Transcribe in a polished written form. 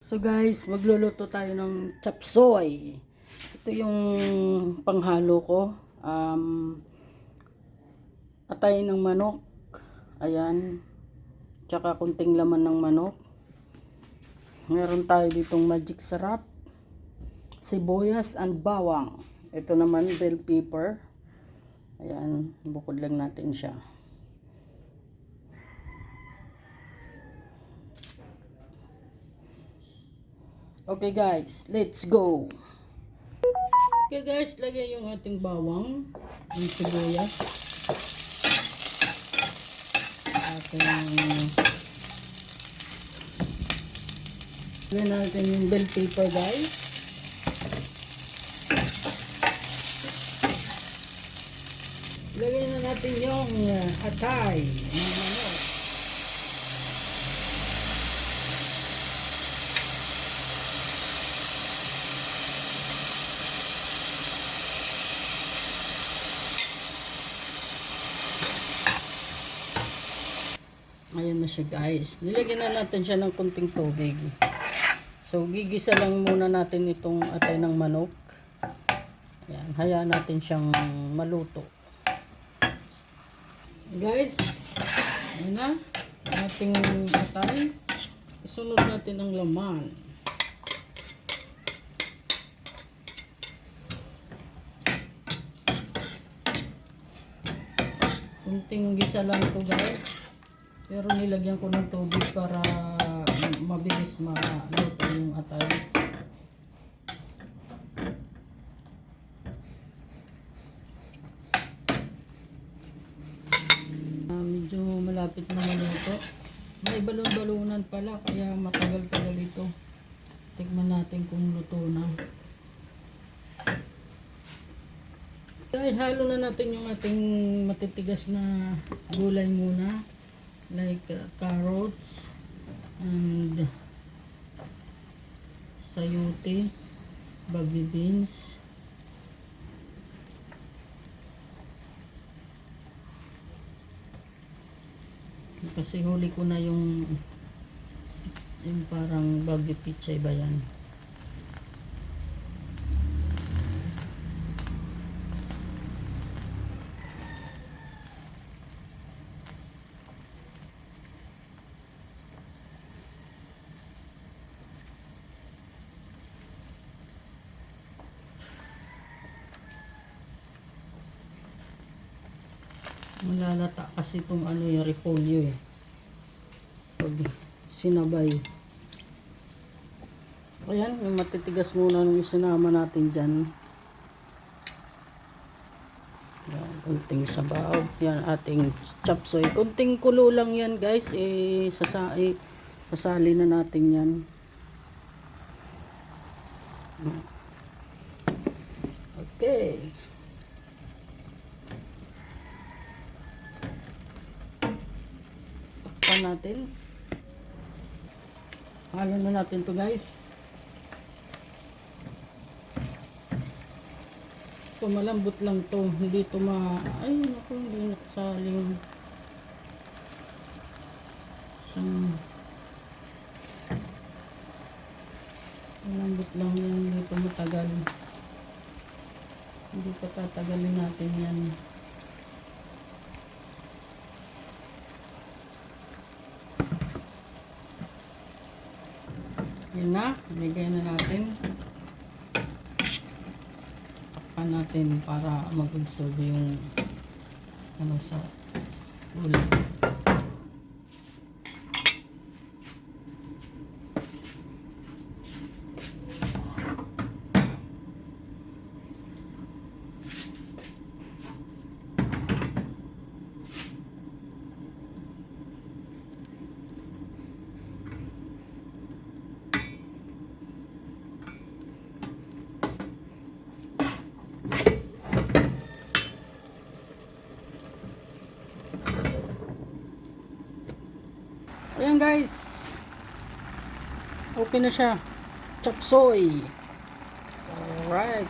So guys, magluluto tayo ng chop suey. Ito yung panghalo ko. Atay ng manok. Ayan. Tsaka kunting laman ng manok. Meron tayo ditong magic sarap, sibuyas and bawang. Ito naman bell pepper. Ayan, bukod lang natin siya. Okay guys, let's go. Okay guys, lagay yung ating bawang, yung sibuyas. Lagay natin yung bell pepper guys. Lagay na natin yung atay ng manok. Ayan na siya guys. Nilagyan na natin siya ng kunting tubig. So gigisa lang muna natin itong atay ng manok. Ayan, hayaan natin siyang maluto. Guys, ayan na ating atay. Isunod natin ang laman. Kunting gisa lang ito guys. Pero nilagyan ko ng tubig para mabilis maluto yung atay. Medyo malapit na maluto. May balon-balunan pala kaya matagal-tagal ito. Tignan natin kung luto na. Dahil halo na natin yung ating matitigas na gulay muna. Like carrots and sayote, baby beans. Kasi huli ko na yung parang baby pichay ba yan. Malalata kasi itong yung repolyo pag sinabay. Ayan, yung matitigas muna yung isinama natin dyan. Yan, kunting sabaw. Yan ating chop suey. Kunting kulo lang yan guys. Sasali na natin yan. Okay. Natin halo na natin to guys. Ito malambot lang to, hindi to ay naku, hindi nakasaling malambot lang yan, hindi to matagal, hindi pa tatagalin natin yan. Yun na, bigay na natin. Takpan natin para mag-absorb yung sa gulay. Ayan guys, okay na siya, chop suey. Alright,